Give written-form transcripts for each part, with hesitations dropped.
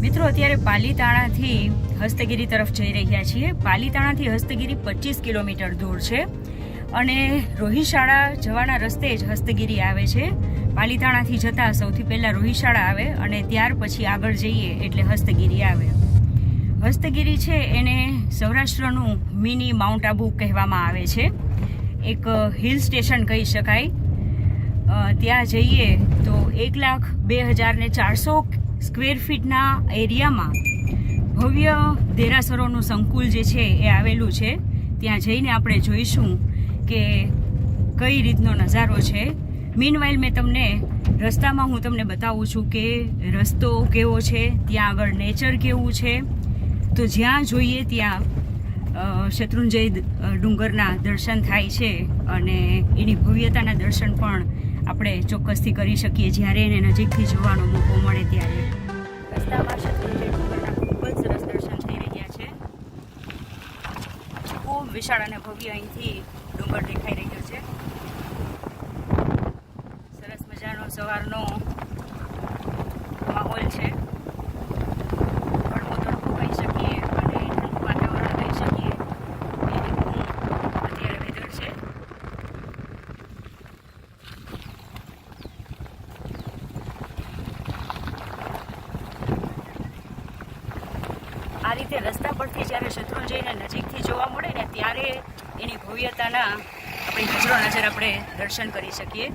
મિત્રો અત્યારે પાલીતાણાથી હસ્તગીરી તરફ જઈ રહ્યા છીએ. પાલીતાણાથી હસ્તગીરી 25 કિલોમીટર દૂર છે અને રોહિશાળા જવાના રસ્તે જ હસ્તગીરી આવે છે. પાલીતાણાથી જતાં સૌથી પહેલાં રોહિશાળા આવે અને ત્યાર પછી આગળ જઈએ એટલે હસ્તગીરી આવે. હસ્તગીરી છે એને સૌરાષ્ટ્રનું મિની માઉન્ટ આબુ કહેવામાં આવે છે. એક હિલ સ્ટેશન કહી શકાય. ત્યાં જઈએ તો 1,02,400 સ્ક્વેર ફીટના એરિયામાં ભવ્ય દેરાસરોનું સંકુલ જે છે એ આવેલું છે. ત્યાં જઈને આપણે જોઈશું કે કઈ રીતનો નજારો છે. મીનવાઇલ મેં તમને રસ્તામાં હું તમને બતાવું છું કે રસ્તો કેવો છે, ત્યાં આગળ નેચર કેવું છે. તો જ્યાં જોઈએ ત્યાં શત્રુંજય ડુંગરના દર્શન થાય છે અને એની ભવ્યતાના દર્શન પણ આપણે ચોક્કસથી કરી શકીએ જ્યારે એને નજીકથી જોવાનો મોકો મળે ત્યારે. રસ્તામાં શત્રુંજય ડુંગરના ખૂબ જ સરસ દર્શન થઈ રહ્યા છે. ખૂબ વિશાળ અને ભવ્ય અહીંથી ડુંગર દેખાઈ રહ્યો છે. સરસ મજાનો સવારનો માહોલ છે. આ રીતે રસ્તા પરથી જ્યારે શત્રુંજયને નજીકથી જોવા મળે ને ત્યારે એની ભવ્યતાના આપણી નજર આપણે દર્શન કરી શકીએ.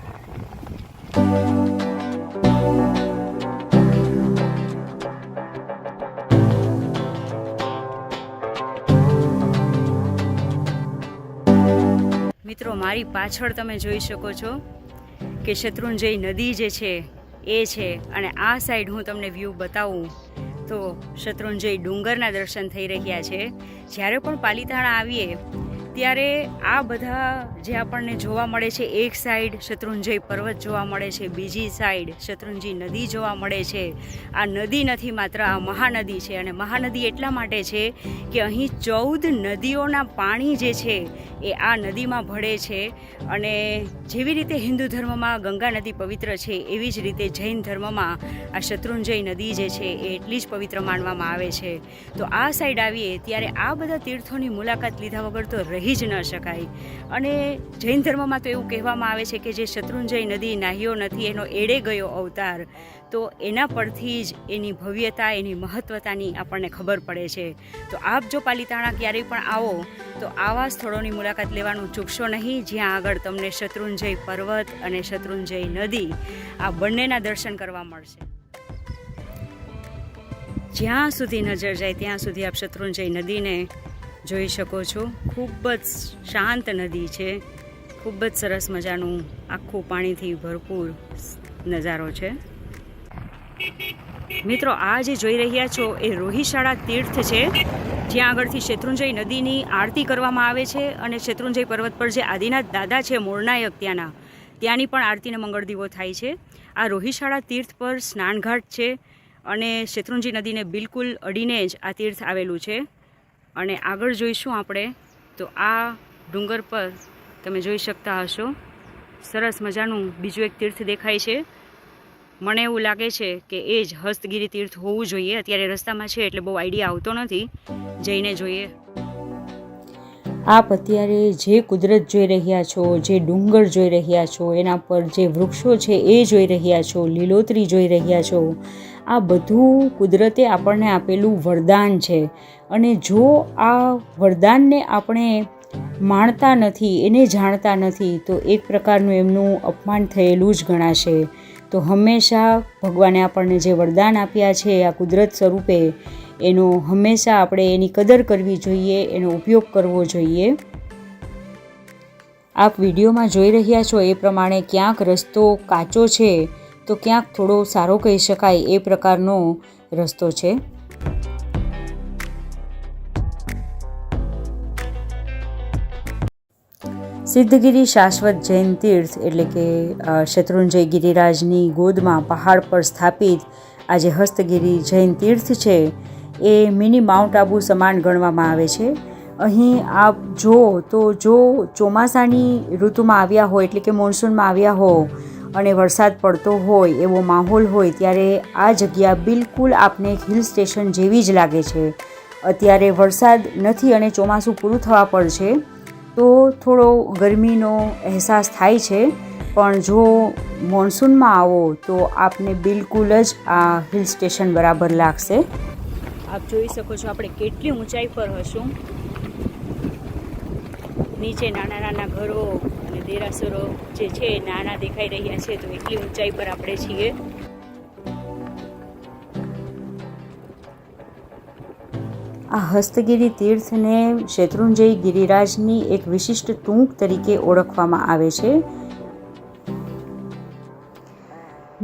મિત્રો મારી પાછળ તમે જોઈ શકો છો કે શત્રુંજય નદી જે છે એ છે અને આ સાઈડ હું તમને વ્યૂ બતાવું તો શત્રુંજય ડુંગરના દર્શન થઈ રહ્યા છે. જ્યારે પણ પાલીતાણા આવીએ ત્યારે આ બધા જે આપણને જોવા મળે છે, એક સાઈડ શત્રુંજય પર્વત જોવા મળે છે, બીજી સાઈડ શત્રુંજય નદી જોવા મળે છે. આ નદી નથી માત્ર, આ મહાનદી છે. અને મહાનદી એટલા માટે છે કે અહીં 14 નદીઓના પાણી જે છે એ આ નદીમાં ભળે છે. અને જેવી રીતે હિન્દુ ધર્મમાં ગંગા નદી પવિત્ર છે એવી જ રીતે જૈન ધર્મમાં આ શત્રુંજય નદી જે છે એ એટલી જ પવિત્ર માનવામાં આવે છે. તો આ સાઈડ આવીએ ત્યારે આ બધા તીર્થોની મુલાકાત લીધા વગર તો રહી જ ન શકાય. અને જૈન ધર્મમાં તો એવું કહેવામાં આવે છે કે જે શત્રુંજય નદી નાહ્યો નથી એનો એળે ગયો અવતાર. તો એના પરથી જ એની ભવ્યતા, એની મહત્વતાની આપણને ખબર પડે છે. તો આપ જો પાલીતાણા ક્યારેય પણ આવો તો આવા સ્થળોની મુલાકાત લેવાનું ચૂકશો નહીં, જ્યાં આગળ તમને શત્રુંજય પર્વત અને શત્રુંજય નદી આ બંનેના દર્શન કરવા મળશે. જ્યાં સુધી નજર જાય ત્યાં સુધી આપ શત્રુંજય નદીને જોઈ શકો છો. ખૂબ જ શાંત નદી છે. ખૂબ જ સરસ મજાનું આખું પાણીથી ભરપૂર નજારો છે. મિત્રો આ જે જોઈ રહ્યા છો એ રોહિશાળા તીર્થ છે, જ્યાં આગળથી શત્રુંજય નદીની આરતી કરવામાં આવે છે. અને શત્રુંજય પર્વત પર જે આદિનાથ દાદા છે મૂળનાયક ત્યાંની પણ આરતીને મંગળ દીવો થાય છે. આ રોહિશાળા તીર્થ પર સ્નાનઘાટ છે અને શત્રુંજય નદીને બિલકુલ અડીને જ આ તીર્થ આવેલું છે. અને આગળ જોઈશું આપણે તો આ ડુંગર પર તમે જોઈ શકતા હશો સરસ મજાનું બીજું એક તીર્થ દેખાય છે. મને એવું લાગે છે કે એ જ હસ્તગીરી તીર્થ હોવું જોઈએ. અત્યારે રસ્તામાં છે એટલે બહુ આઈડિયા આવતો નથી, જઈને જોઈએ. આપ અત્યારે જે કુદરત જોઈ રહ્યા છો, જે ડુંગર જોઈ રહ્યા છો, એના પર જે વૃક્ષો છે એ જોઈ રહ્યા છો, લીલોતરી જોઈ રહ્યા છો, આ બધું કુદરતે આપણને આપેલું વરદાન છે. અને જો આ વરદાનને આપણે માણતા નથી, એને જાણતા નથી તો એક પ્રકારનું એમનું અપમાન થયેલું જ ગણાશે. તો હંમેશા ભગવાને આપણને જે વરદાન આપ્યા છે આ કુદરત સ્વરૂપે, એનો હંમેશા આપણે એની કદર કરવી જોઈએ, એનો ઉપયોગ કરવો જોઈએ. આપ વિડીયોમાં જોઈ રહ્યા છો એ પ્રમાણે ક્યાંક રસ્તો કાચો છે તો ક્યાંક થોડો સારો કહી શકાય એ પ્રકારનો રસ્તો છે. સિદ્ધગીરી શાશ્વત જૈન તીર્થ એટલે કે શત્રુંજય ગિરિરાજની ગોદમાં પહાડ પર સ્થાપિત આ જે હસ્તગીરી જૈન તીર્થ છે એ મિની માઉન્ટ આબુ સમાન ગણવામાં આવે છે. અહીં આપ જો ચોમાસાની ઋતુમાં આવ્યા હો એટલે કે મોન્સૂનમાં આવ્યા હો અને વરસાદ પડતો હોય એવો માહોલ હોય ત્યારે આ જગ્યા બિલકુલ આપને હિલ સ્ટેશન જેવી જ લાગે છે. અત્યારે વરસાદ નથી અને ચોમાસું પૂરું થવા પર છે તો થોડો ગરમીનો અહેસાસ થાય છે, પણ જો મોન્સૂનમાં આવો તો આપને બિલકુલ જ આ હિલ સ્ટેશન બરાબર લાગશે. આપ જોઈ શકો છો આપણે કેટલી ઊંચાઈ પર હશું. નીચે નાના નાના ઘરો અને દેરાસરો જે છે નાના દેખાઈ રહ્યા છે, તો એટલી ઊંચાઈ પર આપણે છીએ. આ હસ્તગીરી તીર્થને શેત્રુંજય ગિરિરાજની એક વિશિષ્ટ ટૂંક તરીકે ઓળખવામાં આવે છે.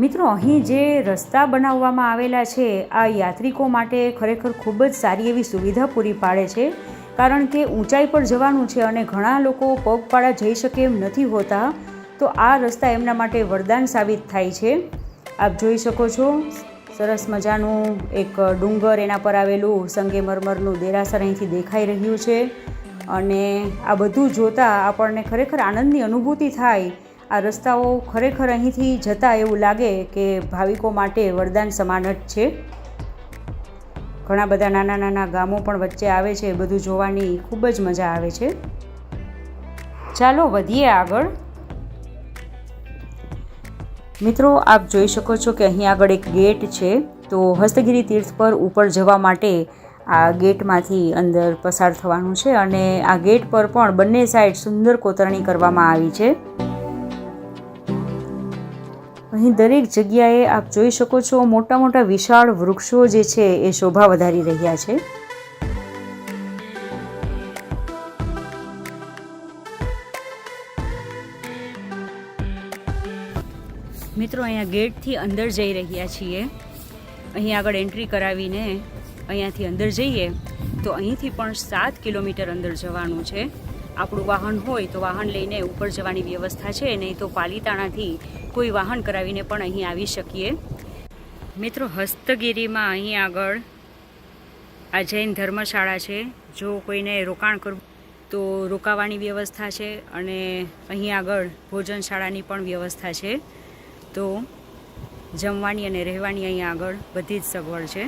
મિત્રો, અહીં જે રસ્તા બનાવવામાં આવેલા છે આ યાત્રિકો માટે ખરેખર ખૂબ જ સારી એવી સુવિધા પૂરી પાડે છે, કારણ કે ઊંચાઈ પર જવાનું છે અને ઘણા લોકો પગપાળા જઈ શકે એમ નથી હોતા, તો આ રસ્તા એમના માટે વરદાન સાબિત થાય છે. આપ જોઈ શકો છો સરસ મજાનું એક ડુંગર, એના પર આવેલું સંગેમરમરનું દેરાસર અહીંથી દેખાઈ રહ્યું છે અને આ બધું જોતાં આપણને ખરેખર આનંદની અનુભૂતિ થાય. આ રસ્તાઓ ખરેખર અહીંથી જતાં એવું લાગે કે ભાવિકો માટે વરદાન સમાન જ છે. ઘણા બધા નાના નાના ગામો પણ વચ્ચે આવે છે, બધું જોવાની ખૂબ જ મજા આવે છે. ચાલો વધીએ આગળ. મિત્રો, આપ જોઈ શકો છો કે અહીં આગળ એક ગેટ છે, તો હસ્તગીરી તીર્થ પર ઉપર જવા માટે આ ગેટમાંથી અંદર પસાર થવાનું છે અને આ ગેટ પર પણ બંને સાઈડ સુંદર કોતરણી કરવામાં આવી છે. અહીં દરેક જગ્યાએ આપ જોઈ શકો છો મોટા મોટા વિશાળ વૃક્ષો જે છે એ શોભા વધારી રહ્યા છે. મિત્રો, અહીંયા ગેટથી અંદર જઈ રહ્યા છીએ. અહીં આગળ એન્ટ્રી કરાવીને અહીંયાથી અંદર જઈએ તો અહીંથી પણ 7 કિલોમીટર અંદર જવાનું છે. આપણું વાહન હોય તો વાહન લઈને ઉપર જવાની વ્યવસ્થા છે, નહીં તો પાલીતાણાથી કોઈ વાહન કરાવીને પણ અહીં આવી શકીએ. મિત્રો, હસ્તગીરીમાં અહીં આગળ આ જૈન ધર્મશાળા છે. જો કોઈને રોકાણ કરવું તો રોકાવાની વ્યવસ્થા છે અને અહીં આગળ ભોજનશાળાની પણ વ્યવસ્થા છે, તો જમવાની અને રહેવાની અહીં આગળ બધી જ સગવડ છે.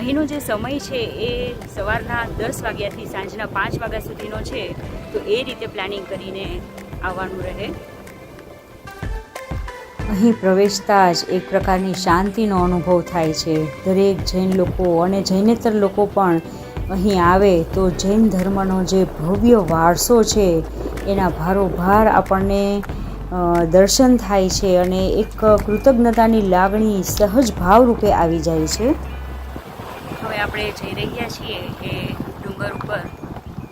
અહીંનો જે સમય છે એ સવારના 10 વાગ્યાથી સાંજના 5 વાગ્યા સુધીનો છે, તો એ રીતે પ્લાનિંગ કરીને આવવાનું રહે. અહીં પ્રવેશતા જ એક પ્રકારની શાંતિનો અનુભવ થાય છે. દરેક જૈન લોકો અને જૈનેતર લોકો પણ અહીં આવે તો જૈન ધર્મનો જે ભવ્ય વારસો છે એના ભારોભાર આપણને દર્શન થાય છે અને એક કૃતજ્ઞતાની લાગણી સહજ ભાવ રૂપે આવી જાય છે. હવે આપણે જઈ રહ્યા છીએ એ ડુંગર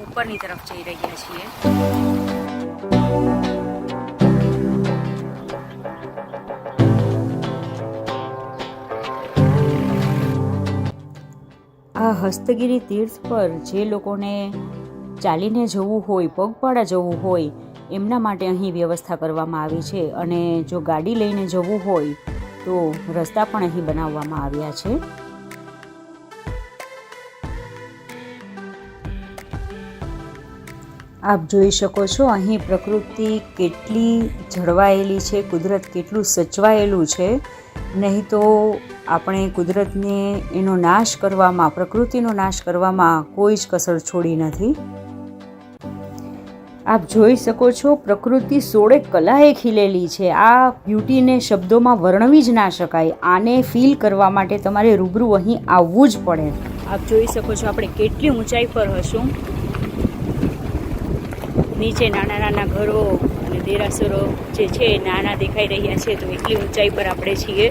ઉપરની તરફ જઈ રહ્યા છીએ. આ હસ્તગીરી તીર્થ પર જે લોકોને ચાલીને જવું હોય, પગપાળા જવું હોય, એમના માટે અહીં વ્યવસ્થા કરવામાં આવી છે અને જો ગાડી લઈને જવું હોય તો રસ્તા પણ અહીં બનાવવામાં આવ્યા છે. આપ જોઈ શકો છો અહીં પ્રકૃતિ કેટલી જળવાયેલી છે, કુદરત કેટલું સચવાયેલું છે. નહીં તો આપણે કુદરતને એનો નાશ કરવામાં, પ્રકૃતિનો નાશ કરવામાં કોઈ જ કસર છોડી નથી. આપ જોઈ શકો છો પ્રકૃતિ 16 કલાએ ખીલેલી છે. આ બ્યુટીને શબ્દોમાં વર્ણવી જ ના શકાય. આને ફીલ કરવા માટે તમારે રૂબરૂ અહીં આવવું જ પડે. આપ જોઈ શકો છો આપણે કેટલી ઊંચાઈ પર હશું. નીચે નાના નાના ઘરો અને દેરાસરો જે છે નાના દેખાઈ રહ્યા છે, તો એટલી ઊંચાઈ પર આપણે છીએ.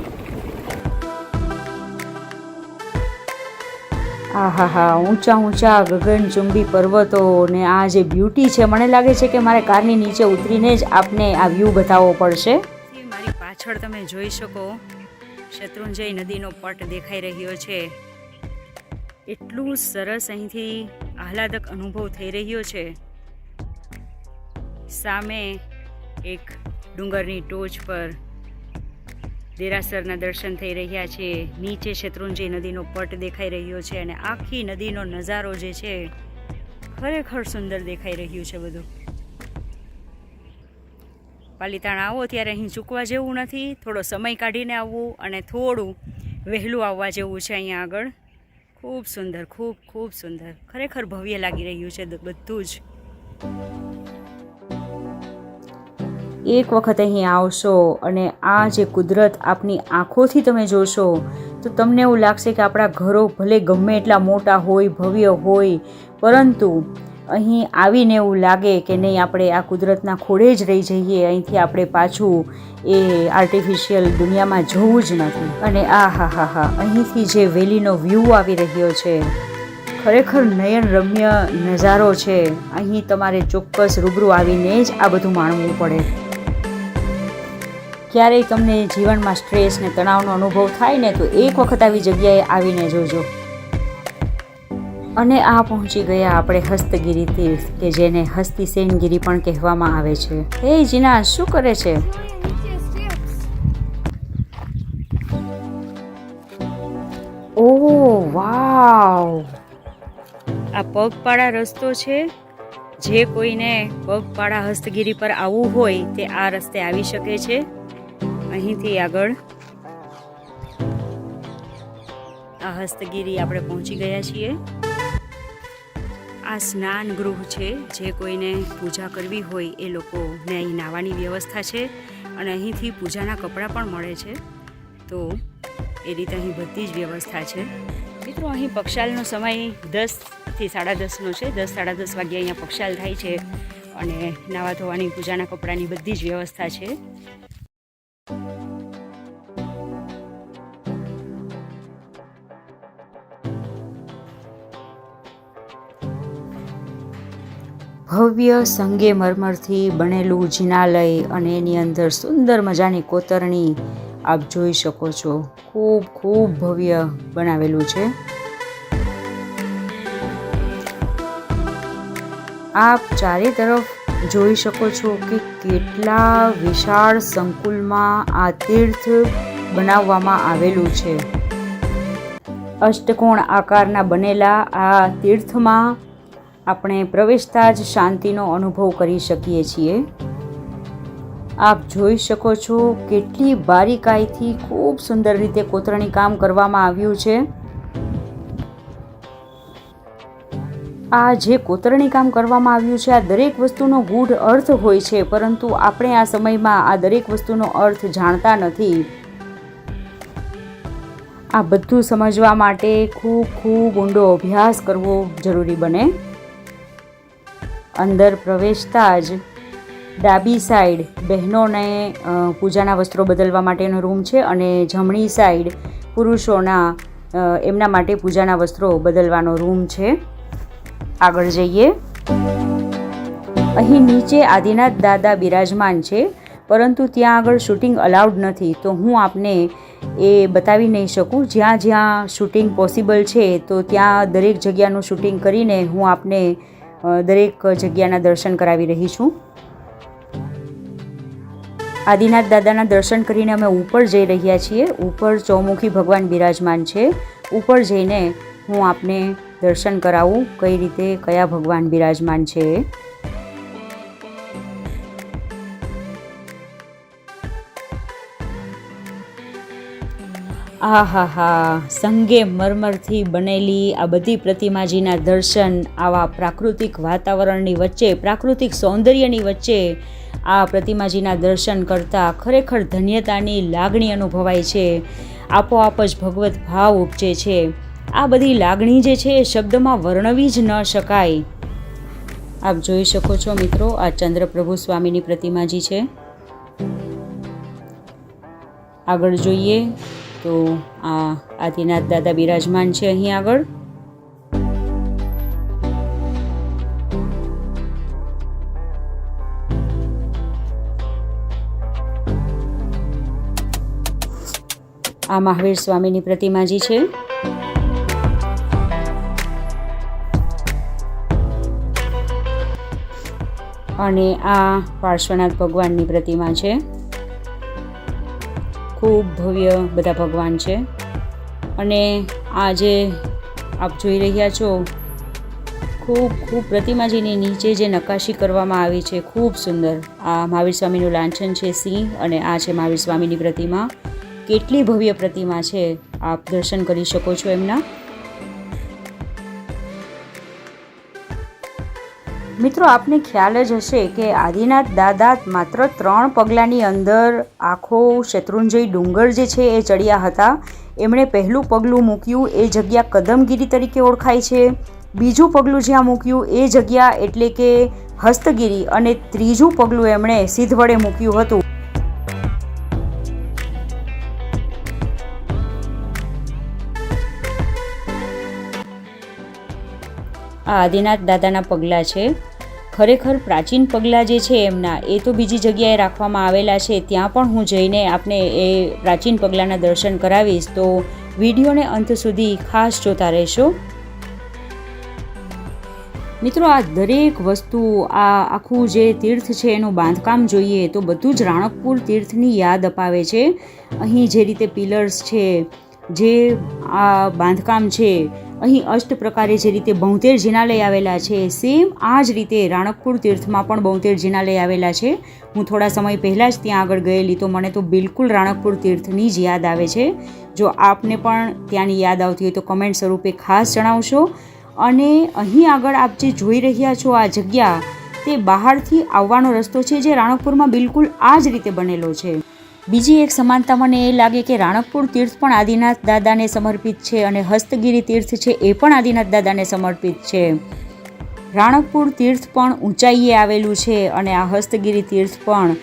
આહાહા, ઊંચા ઊંચા ગગનચુંબી પર્વતો ને આ જે બ્યુટી છે, મને લાગે છે કે મારે કારની નીચે ઉતરીને જ આપને આ વ્યૂ બતાવવો પડશે. મારી પાછળ તમે જોઈ શકો શેત્રુંજય નદીનો પટ દેખાઈ રહ્યો છે. એટલું સરસ અહીંથી આહલાદક અનુભવ થઈ રહ્યો છે. સામે એક ડુંગરની ટોચ પર દેરાસરના દર્શન થઈ રહ્યા છે. નીચે શેત્રુંજય નદીનો પટ દેખાઈ રહ્યો છે અને આખી નદીનો નજારો જે છે ખરેખર સુંદર દેખાઈ રહ્યું છે બધું. પાલીતાણા આવો ત્યારે અહીં ચૂકવા જેવું નથી. થોડો સમય કાઢીને આવવું અને થોડું વહેલું આવવા જેવું છે. અહીંયા આગળ ખૂબ સુંદર, ખૂબ ખૂબ સુંદર, ખરેખર ભવ્ય લાગી રહ્યું છે બધું જ. એક વખત અહીં આવશો અને આ જે કુદરત આપની આંખોથી તમે જોશો તો તમને એવું લાગશે કે આપણા ઘરો ભલે ગમે એટલા મોટા હોય, ભવ્ય હોય, પરંતુ અહીં આવીને એવું લાગે કે નહીં, આપણે આ કુદરતના ખોળે જ રહી જઈએ. અહીંથી આપણે પાછું એ આર્ટિફિશિયલ દુનિયામાં જવું જ નથી. અને આ હા અહીંથી જે વેલીનો વ્યૂ આવી રહ્યો છે ખરેખર નયન રમ્ય નજારો છે. અહીં તમારે ચોક્કસ રૂબરૂ આવીને જ આ બધું માણવું પડે. ક્યારેય તમને જીવનમાં સ્ટ્રેસ ને તણાવનો અનુભવ થાય ને તો એક વખત આવી જગ્યાએ આવીને જોજો. અને આ પહોંચી ગયા આપણે હસ્તગીરી તીર્થ, કે જેને હસ્તિસેનગીરી પણ કહેવામાં આવે છે. હે જીના, શું કરે છે? ઓહ વાવ, આ પગપાળા રસ્તો છે. જે કોઈને પગપાળા હસ્તગીરી પર આવવું હોય તે આ રસ્તે આવી શકે છે. અહીંથી આગળ આ હસ્તગીરી આપણે પહોંચી ગયા છીએ. આ સ્નાન ગૃહ છે. જે કોઈને પૂજા કરવી હોય એ લોકોને અહીં નાહવાની વ્યવસ્થા છે અને અહીંથી પૂજાના કપડાં પણ મળે છે. તો એ રીતે અહીં બધી જ વ્યવસ્થા છે. મિત્રો, અહીં પક્ષાલનો સમય 10 થી 10:30નો છે. 10-10:30 વાગ્યે અહીંયા પક્ષાલ થાય છે અને નાવા ધોવાની, પૂજાના કપડાની બધી જ વ્યવસ્થા છે. ભવ્ય સંગેમરમરથી બનેલું જિનાલય અને એની અંદર સુંદર મજાની કોતરણી આપ જોઈ શકો છો. ખૂબ ખૂબ ભવ્ય બનાવેલું છે. આપ ચારે તરફ જોઈ શકો છો કે કેટલા વિશાળ સંકુલમાં આ તીર્થ બનાવવામાં આવેલું છે. અષ્ટકોણ આકારના બનેલા આ તીર્થમાં આપણે પ્રવેશતા જ શાંતિનો અનુભવ કરી શકીએ છીએ. આપ જોઈ શકો છો કેટલી બારીકાઈથી ખૂબ સુંદર રીતે કોતરણી કામ કરવામાં આવ્યું છે. આ જે કોતરણી કામ કરવામાં આવ્યું છે આ દરેક વસ્તુનો ગૂઢ અર્થ હોય છે, પરંતુ આપણે આ સમયમાં આ દરેક વસ્તુનો અર્થ જાણતા નથી. આ બધું સમજવા માટે ખૂબ ખૂબ ઊંડો અભ્યાસ કરવો જરૂરી બને. અંદર પ્રવેશતા જ ડાબી સાઈડ બહેનોને પૂજાના વસ્ત્રો બદલવા માટેનો રૂમ છે અને જમણી સાઈડ પુરુષોના એમના માટે પૂજાના વસ્ત્રો બદલવાનો રૂમ છે. આગળ જઈએ. અહીં નીચે આદિનાથ દાદા બિરાજમાન છે, પરંતુ ત્યાં આગળ શૂટિંગ અલાઉડ નથી, તો હું આપને એ બતાવી નહીં શકું. જ્યાં જ્યાં શૂટિંગ પોસિબલ છે તો ત્યાં દરેક જગ્યાનું શૂટિંગ કરીને હું આપને દરેક જગ્યાના દર્શન કરાવી રહી છું. આદિનાથ દાદાના દર્શન કરીને અમે ઉપર જઈ રહ્યા છીએ. ઉપર ચૌમુખી ભગવાન બિરાજમાન છે. ઉપર જઈને હું આપને દર્શન કરાવું કઈ રીતે કયા ભગવાન બિરાજમાન છે. સંગેમરમરથી બનેલી આ બધી પ્રતિમાજીના દર્શન આવા પ્રાકૃતિક વાતાવરણની વચ્ચે, પ્રાકૃતિક સૌંદર્યની વચ્ચે આ પ્રતિમાજીના દર્શન કરતાં ખરેખર ધન્યતાની લાગણી અનુભવાય છે. આપોઆપ જ ભગવત ભાવ ઉપજે છે. આ બધી લાગણી જે છે એ શબ્દમાં વર્ણવી જ ન શકાય. આપ જોઈ શકો છો મિત્રો, આ ચંદ્રપ્રભુ સ્વામીની પ્રતિમાજી છે. આગળ જોઈએ તો આ આદિનાથ દાદા બિરાજમાન છે અહીં આગળ. આ મહાવીર સ્વામીની પ્રતિમાજી છે. અને આ પાર્શ્વનાથ ભગવાનની પ્રતિમા છે. ખૂબ ભવ્ય બધા ભગવાન છે. અને આ જે આપ જોઈ રહ્યા છો ખૂબ પ્રતિમાજીની નીચે જે નકાશી કરવામાં આવી છે ખૂબ સુંદર. આ મહાવીર સ્વામીનું લાંછન છે સિંહ, અને આ છે મહાવીર સ્વામીની પ્રતિમા. કેટલી ભવ્ય પ્રતિમા છે, આપ દર્શન કરી શકો છો એમના. મિત્રો, આપને ખ્યાલ જ હશે કે આદિનાથ દાદા માત્ર 3 પગલાંની અંદર આખો શેત્રુંજય ડુંગર જે છે એ ચડ્યા હતા. એમણે પહેલું પગલું મૂક્યું એ જગ્યા કદમગીરી તરીકે ઓળખાય છે. બીજું પગલું જ્યાં મૂક્યું એ જગ્યા એટલે કે હસ્તગીરી, અને ત્રીજું પગલું એમણે સિદ્ધ વડે મૂક્યું હતું. આ આદિનાથ દાદાના પગલાં છે. ખરેખર પ્રાચીન પગલાં જે છે એમના એ તો બીજી જગ્યાએ રાખવામાં આવેલા છે, ત્યાં પણ હું જઈને આપને એ પ્રાચીન પગલાંના દર્શન કરાવીશ, તો વિડીયોને અંત સુધી ખાસ જોતા રહેશો. મિત્રો, આ દરેક વસ્તુ, આ આખું જે તીર્થ છે એનું બાંધકામ જોઈએ તો બધું જ રાણકપુર તીર્થની યાદ અપાવે છે. અહીં જે રીતે પિલર્સ છે, જે આ બાંધકામ છે, અહીં અષ્ટ પ્રકારે જે રીતે 72 જિનાલય આવેલા છે, સેમ આ જ રીતે રાણકપુર તીર્થમાં પણ 72 જિનાલય આવેલા છે. હું થોડા સમય પહેલાં જ ત્યાં આગળ ગયેલી, તો મને તો બિલકુલ રાણકપુર તીર્થની જ યાદ આવે છે. જો આપને પણ ત્યાંની યાદ આવતી હોય તો કમેન્ટ સ્વરૂપે ખાસ જણાવશો. અને અહીં આગળ આપ જે જોઈ રહ્યા છો આ જગ્યા, તે બહારથી આવવાનો રસ્તો છે જે રાણકપુરમાં બિલકુલ આ જ રીતે બનેલો છે. બીજી એક સમાનતા મને એ લાગે કે રાણકપુર તીર્થ પણ આદિનાથ દાદાને સમર્પિત છે, અને હસ્તગીરી તીર્થ છે એ પણ આદિનાથ દાદાને સમર્પિત છે. રાણકપુર તીર્થ પણ ઊંચાઈએ આવેલું છે, અને આ હસ્તગીરી તીર્થ પણ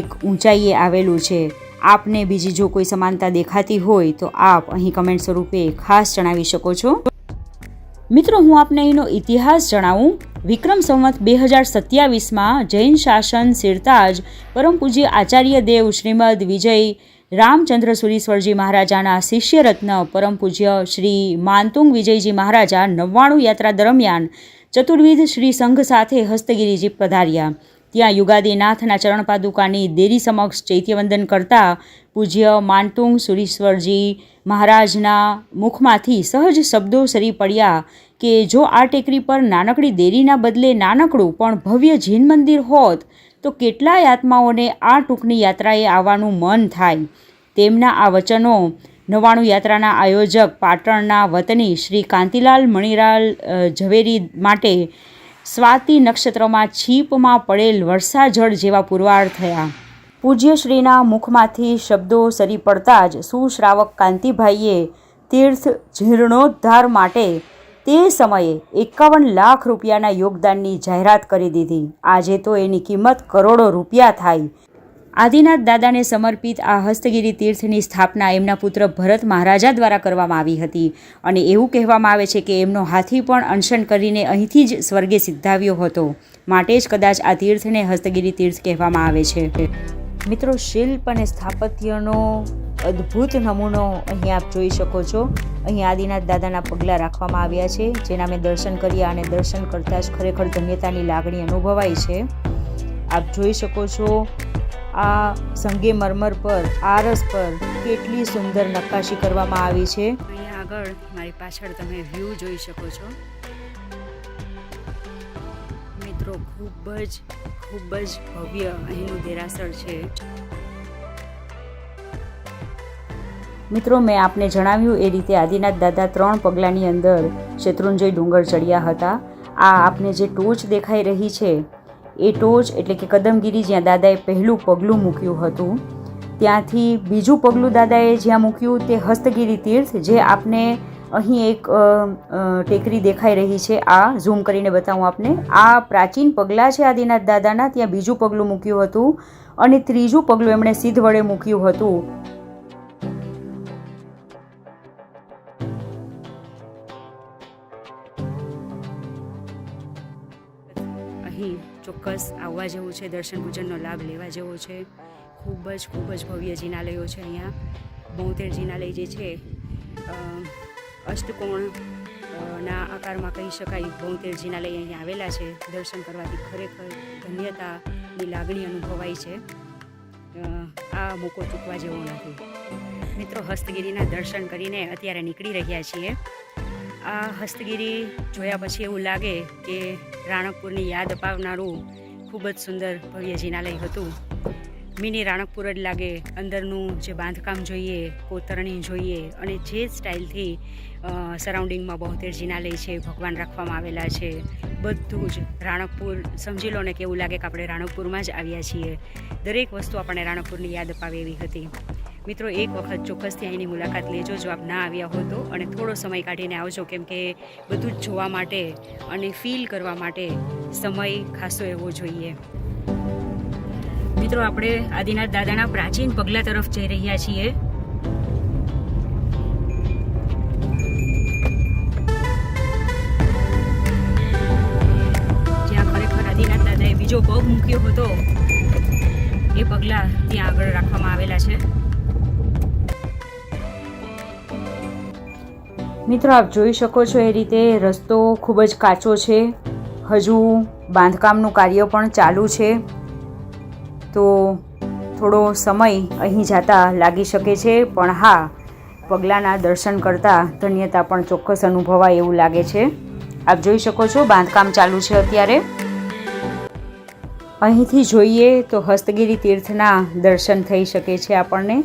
એક ઊંચાઈએ આવેલું છે. આપને બીજી જો કોઈ સમાનતા દેખાતી હોય તો આપ અહીં કમેન્ટ સ્વરૂપે ખાસ જણાવી શકો છો. મિત્રો, હું આપને અહીંનો ઇતિહાસ જણાવું. વિક્રમ સંવત 2027માં જૈન શાસન સિરતાજ પરમ પૂજ્ય આચાર્ય દેવ શ્રીમદ વિજય રામચંદ્ર સુરીશ્વરજી મહારાજાના શિષ્યરત્ન પરમ પૂજ્ય શ્રી માનતુંગ વિજયજી મહારાજા 99 યાત્રા દરમિયાન ચતુર્વિધ શ્રી સંઘ સાથે હસ્તગીરીજી પધાર્યા. ત્યાં યુગાદિનાથના ચરણપાદુકાની દેરી સમક્ષ ચૈત્યવંદન કરતા પૂજ્ય માનતુંગ સુરીશ્વરજી મહારાજના મુખમાંથી સહજ શબ્દો સરી પડ્યા કે જો આ ટેકરી પર નાનકડી દેરીના બદલે નાનકડું પણ ભવ્ય જૈન મંદિર હોત તો કેટલાય આત્માઓને આ ટૂંકની યાત્રાએ આવવાનું મન થાય. તેમના આ વચનો 99 યાત્રાના આયોજક પાટણના વતની શ્રી કાંતિલાલ મણિલાલ ઝવેરી માટે સ્વાતિ નક્ષત્રમાં છીપમાં પડેલ વર્ષાજળ જેવા પુરવાર થયા. પૂજ્યશ્રીના મુખમાંથી શબ્દો સરી પડતા જ સુશ્રાવક કાંતિભાઈએ તીર્થ જીર્ણોદ્ધાર માટે તે સમયે 51 લાખ રૂપિયાના યોગદાનની જાહેરાત કરી દીધી. આજે તો એની કિંમત કરોડો રૂપિયા થાય. આદિનાથ દાદાને સમર્પિત આ હસ્તગીરી તીર્થની સ્થાપના એમના પુત્ર ભરત મહારાજા દ્વારા કરવામાં આવી હતી, અને એવું કહેવામાં આવે છે કે એમનો હાથી પણ અનશન કરીને અહીંથી જ સ્વર્ગે સિદ્ધાવ્યો હતો. માટે જ કદાચ આ તીર્થને હસ્તગીરી તીર્થ કહેવામાં આવે છે. મિત્રો, શિલ્પ અને સ્થાપત્યનો અદ્ભુત નમૂનો અહીં આપ જોઈ શકો છો. અહીં આદિનાથ દાદાના પગલાં રાખવામાં આવ્યા છે, જેના મેં દર્શન કર્યા, અને દર્શન કરતાં જ ખરેખર ધન્યતાની લાગણી અનુભવાય છે. આપ જોઈ શકો છો આ સંગે મરમર પર, આરસ પર કેટલી સુંદર નક્કાશી કરવામાં આવી છે. અહીંયા આગળ મારી પાછળ તમે વ્યૂ જોઈ શકો છો. મિત્રો, ખૂબ જ ભવ્ય અહીંનું દેરાસર છે. મિત્રો, મેં આપને જણાવ્યું એ રીતે આદિનાથ દાદા 3 પગલાંની અંદર શેત્રુંજય ડુંગર ચડ્યા હતા. આ આપને જે ટોચ દેખાઈ રહી છે એ ટોચ એટલે કે કદમગીરી, જ્યાં દાદાએ પહેલું પગલું મૂક્યું હતું. ત્યાંથી બીજું પગલું દાદાએ જ્યાં મૂક્યું તે હસ્તગીરી તીર્થ, જે આપને અહીં એક ટેકરી દેખાઈ રહી છે. આ ઝૂમ કરીને બતાવું આપને. આ પ્રાચીન પગલાં છે આદિનાથ દાદાના. ત્યાં બીજું પગલું મૂક્યું હતું, અને ત્રીજું પગલું એમણે સિદ્ધ વડે મૂક્યું હતું. અહીં ચોક્કસ આવવા જેવું છે, દર્શન પૂજનનો લાભ લેવા જેવો છે. ખૂબ જ ભવ્ય જિનાલયો છે અહીંયા. 72 જિનાલય જે છે અષ્ટકોણના આકારમાં કહી શકાય. 72 જિનાલય અહીંયા આવેલા છે. દર્શન કરવાથી ખરેખર ધન્યતાની લાગણી અનુભવાય છે. આ મોકો ચૂકવા જેવો નથી. મિત્રો, હસ્તગીરીના દર્શન કરીને અત્યારે નીકળી રહ્યા છીએ. આ હસ્તગીરી જોયા પછી એવું લાગે કે રાણકપુરની યાદ અપાવનારું ખૂબ જ સુંદર ભવ્ય જિનાલય હતું. મિની રાણકપુર જ લાગે. અંદરનું જે બાંધકામ જોઈએ, કોતરણી જોઈએ, અને જે સ્ટાઇલથી સરાઉન્ડિંગમાં 72 જિનાલય છે, ભગવાન રાખવામાં આવેલા છે, બધું જ રાણકપુર સમજી લો ને કે એવું લાગે કે આપણે રાણકપુરમાં જ આવ્યા છીએ. દરેક વસ્તુ આપણને રાણકપુરની યાદ અપાવે એવી હતી. મિત્રો, એક વખત ચોક્કસથી અહીંની મુલાકાત લેજો જો આપ ના આવ્યા હો તો, અને થોડો સમય કાઢીને આવજો, કેમ કે બધું જ જોવા માટે અને ફીલ કરવા માટે સમય ખાસો એવો જોઈએ. મિત્રો, આપણે આદિનાથ દાદાના પ્રાચીન પગલા તરફ જઈ રહ્યા છીએ. જ્યાં ખરેખર આદિનાથ દાદાએ બીજો પગ મૂક્યો હતો એ પગલા ત્યાં આગળ રાખવામાં આવેલા છે. મિત્રો, આપ જોઈ શકો છો એ રીતે રસ્તો ખૂબ જ કાચો છે. હજુ બાંધકામનું કાર્ય પણ ચાલુ છે, તો થોડો સમય અહીં જતા લાગી શકે છે. પણ હા, પગલાંના દર્શન કરતાં ધન્યતા પણ ચોક્કસ અનુભવાય એવું લાગે છે. આપ જોઈ શકો છો બાંધકામ ચાલુ છે અત્યારે. અહીંથી જોઈએ તો હસ્તગીરી તીર્થના દર્શન થઈ શકે છે આપણને.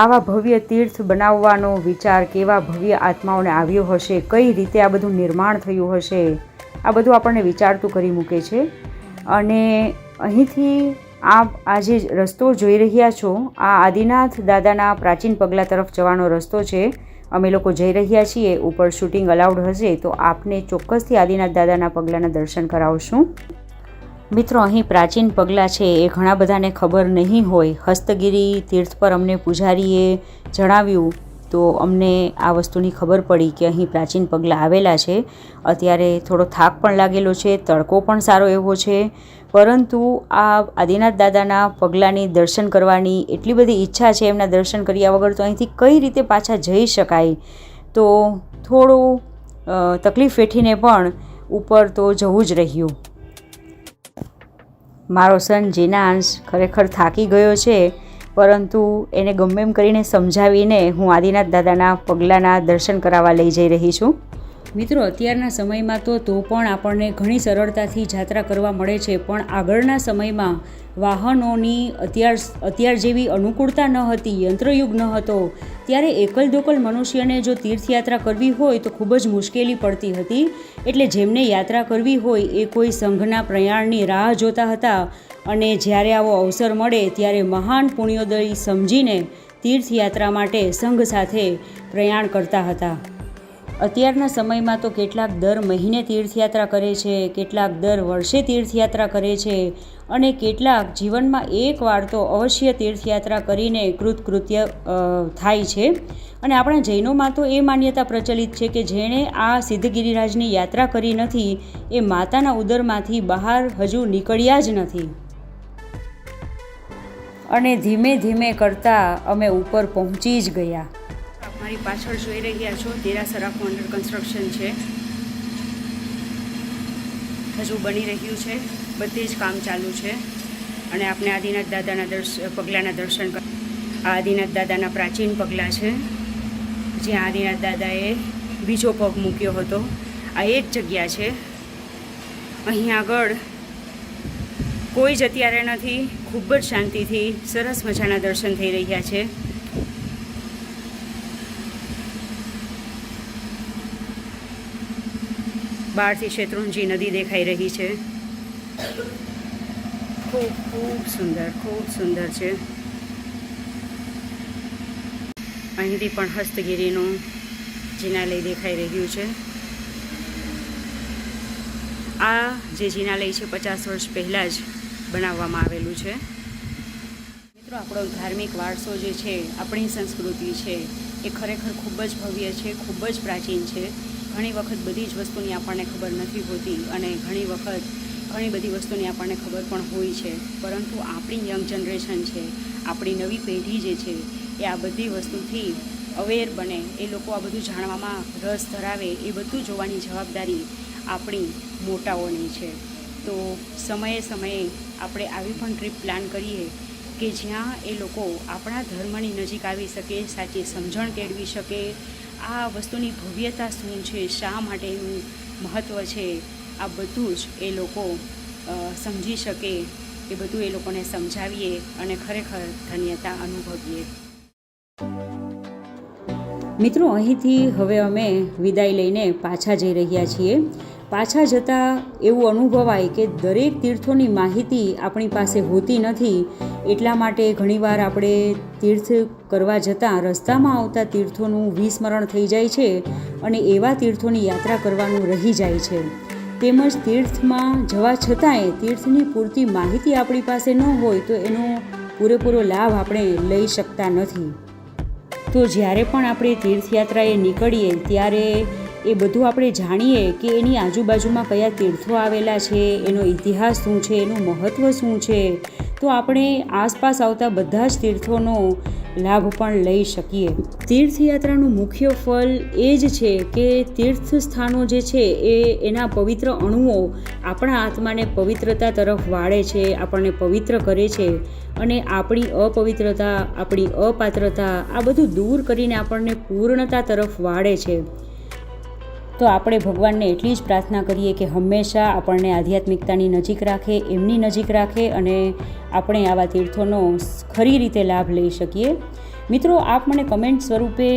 આવા ભવ્ય તીર્થ બનાવવાનો વિચાર કેવા ભવ્ય આત્માઓને આવ્યો હશે, કઈ રીતે આ બધું નિર્માણ થયું હશે, આ બધું આપણને વિચારતું કરી મૂકે છે. અને અહીંથી આપ આ જે રસ્તો જોઈ રહ્યા છો, આ આદિનાથ દાદાના પ્રાચીન પગલા તરફ જવાનો રસ્તો છે. અમે લોકો જઈ રહ્યા છીએ. ઉપર શૂટિંગ અલાઉડ હશે તો આપને ચોક્કસથી આદિનાથ દાદાના પગલાંના દર્શન કરાવશું. મિત્રો, અહીં પ્રાચીન પગલાં છે એ ઘણા બધાને ખબર નહીં હોય. હસ્તગીરી તીર્થ પર અમને પૂજારીએ જણાવ્યું તો અમને આ વસ્તુની ખબર પડી કે અહીં પ્રાચીન પગલાં આવેલા છે. અત્યારે થોડો થાક પણ લાગેલો છે, તડકો પણ સારો એવો છે, પરંતુ આ આદિનાથ દાદાના પગલાંની દર્શન કરવાની એટલી બધી ઈચ્છા છે. એમના દર્શન કર્યા વગર તો અહીંથી કઈ રીતે પાછા જઈ શકાય, તો થોડું તકલીફ વેઠીને પણ ઉપર તો જવું જ રહ્યું. મારો સન જીનાંશ ખરેખર થાકી ગયો છે, પરંતુ એને ગમે એમ કરીને સમજાવીને હું આદિનાથ દાદાના પગલાંના દર્શન કરાવવા લઈ જઈ રહી છું. મિત્રો, અત્યારના સમયમાં તો પણ આપણને ઘણી સરળતાથી યાત્રા કરવા મળે છે, પણ આગળના સમયમાં વાહનોની અત્યાર જેવી અનુકૂળતા ન હતી, યંત્રયુગ ન હતો. ત્યારે એકલ દોકલ મનુષ્યને જો તીર્થયાત્રા કરવી હોય તો ખૂબ જ મુશ્કેલી પડતી હતી. એટલે જેમને યાત્રા કરવી હોય એ કોઈ સંઘના પ્રયાણની રાહ જોતા હતા, અને જ્યારે આવો અવસર મળે ત્યારે મહાન પુણ્યોદય સમજીને તીર્થયાત્રા માટે સંઘ સાથે પ્રયાણ કરતા હતા. અત્યારના સમયમાં તો કેટલાક દર મહિને તીર્થયાત્રા કરે છે, કેટલાક દર વર્ષે તીર્થયાત્રા કરે છે, અને કેટલાક જીવનમાં એકવાર તો અવશ્ય તીર્થયાત્રા કરીને કૃતકૃત્ય થાય છે. અને આપણા જૈનોમાં તો એ માન્યતા પ્રચલિત છે કે જેણે આ સિદ્ધગિરિરાજની યાત્રા કરી નથી એ માતાના ઉદરમાંથી બહાર હજુ નીકળ્યા જ નથી. અને ધીમે ધીમે કરતાં અમે ઉપર પહોંચી જ ગયા. મારી પાછળ જોઈ રહ્યા છો દેરાસર આખું અંડર કન્સ્ટ્રક્શન છે, હજુ બની રહ્યું છે, બધે જ કામ ચાલુ છે. અને આપણે આદિનાથ દાદાના પગલાંના દર્શન આ આદિનાથ દાદાના પ્રાચીન પગલાં છે, જ્યાં આદિનાથ દાદાએ બીજો પગ મૂક્યો હતો. આ એ જ જગ્યા છે. અહીં આગળ કોઈ જ અત્યારે નથી. ખૂબ જ શાંતિથી સરસ મજાના દર્શન થઈ રહ્યા છે. બહારથી શેત્રુંજી નદી દેખાઈ રહી છે. ખૂબ સુંદર છે. અહીંથી પણ હસ્તગીરીનું જિનાલય દેખાઈ રહ્યું છે. આ જે જિનાલય છે 50 વર્ષ પહેલાં જ બનાવવામાં આવેલું છે. મિત્રો, આપણો ધાર્મિક વારસો જે છે, આપણી સંસ્કૃતિ છે, એ ખરેખર ખૂબ જ ભવ્ય છે, ખૂબ જ પ્રાચીન છે. ઘણી વખત બધી જ વસ્તુની આપણને ખબર નથી હોતી, અને ઘણી વખત ઘણી બધી વસ્તુની આપણને ખબર પણ હોય છે, પરંતુ આપણી યંગ જનરેશન છે, આપણી નવી પેઢી જે છે એ આ બધી વસ્તુથી અવેર બને, એ લોકો આ બધું જાણવામાં રસ ધરાવે, એ બધું જોવાની જવાબદારી આપણી મોટાઓની છે. તો સમયે સમયે આપણે આવી પણ ટ્રીપ પ્લાન કરીએ કે જ્યાં એ લોકો આપણા ધર્મની નજીક આવી શકે, સાચી સમજણ કેળવી શકે, આ વસ્તુની ભવ્યતા શું છે, શા માટેનું મહત્ત્વ છે, આ બધું જ એ લોકો સમજી શકે, એ બધું એ લોકોને સમજાવીએ અને ખરેખર ધન્યતા અનુભવીએ. મિત્રો, અહીંથી હવે અમે વિદાય લઈને પાછા જઈ રહ્યા છીએ. પાછા જતાં એવું અનુભવાય કે દરેક તીર્થોની માહિતી આપણી પાસે હોતી નથી. એટલા માટે ઘણીવાર આપણે તીર્થ કરવા જતાં રસ્તામાં આવતા તીર્થોનું વિસ્મરણ થઈ જાય છે અને એવા તીર્થોની યાત્રા કરવાનું રહી જાય છે. તેમજ તીર્થમાં જવા છતાંય તીર્થની પૂરતી માહિતી આપણી પાસે ન હોય તો એનો પૂરેપૂરો લાભ આપણે લઈ શકતા નથી. તો જ્યારે પણ આપણે તીર્થયાત્રાએ નીકળીએ ત્યારે એ બધું આપણે જાણીએ કે એની આજુબાજુમાં કયા તીર્થો આવેલા છે, એનો ઇતિહાસ શું છે, એનું મહત્ત્વ શું છે, તો આપણે આસપાસ આવતા બધા જ તીર્થોનો લાભ પણ લઈ શકીએ. તીર્થયાત્રાનું મુખ્ય ફળ એ જ છે કે તીર્થ સ્થાનો જે છે એના પવિત્ર અણુઓ આપણા આત્માને પવિત્રતા તરફ વાળે છે, આપણને પવિત્ર કરે છે અને આપણી અપવિત્રતા, આપણી અપાત્રતા આ બધું દૂર કરીને આપણને પૂર્ણતા તરફ વાળે છે. તો આપણે ભગવાનને એટલી જ પ્રાર્થના કરીએ કે હંમેશા આપણને આધ્યાત્મિકતાની નજીક રાખે, એમની નજીક રાખે અને આપણે આવા તીર્થોનો ખરી રીતે લાભ લઈ શકીએ. મિત્રો, આપ મને કમેન્ટ સ્વરૂપે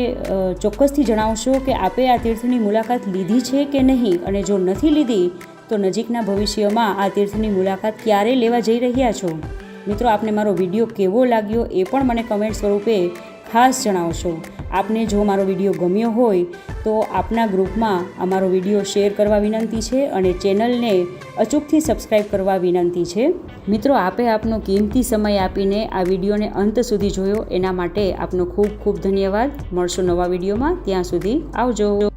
ચોક્કસથી જણાવશો કે આપે આ તીર્થની મુલાકાત લીધી છે કે નહીં, અને જો નથી લીધી તો નજીકના ભવિષ્યમાં આ તીર્થની મુલાકાત ક્યારે લેવા જઈ રહ્યા છો. મિત્રો, આપને મારો વિડીયો કેવો લાગ્યો એ પણ મને કમેન્ટ સ્વરૂપે ખાસ જણાવશો. આપને જો મારો વિડીયો ગમ્યો હોય તો આપના ગ્રુપમાં અમારો વિડીયો શેર કરવા વિનંતી છે અને ચેનલને અચૂકથી સબસ્ક્રાઈબ કરવા વિનંતી છે. મિત્રો, આપે આપનો કિંમતી સમય આપીને આ વિડીયોને અંત સુધી જોયો એના માટે આપનો ખૂબ ખૂબ ધન્યવાદ. મળશું નવા વિડીયોમાં. ત્યાં સુધી આવજો.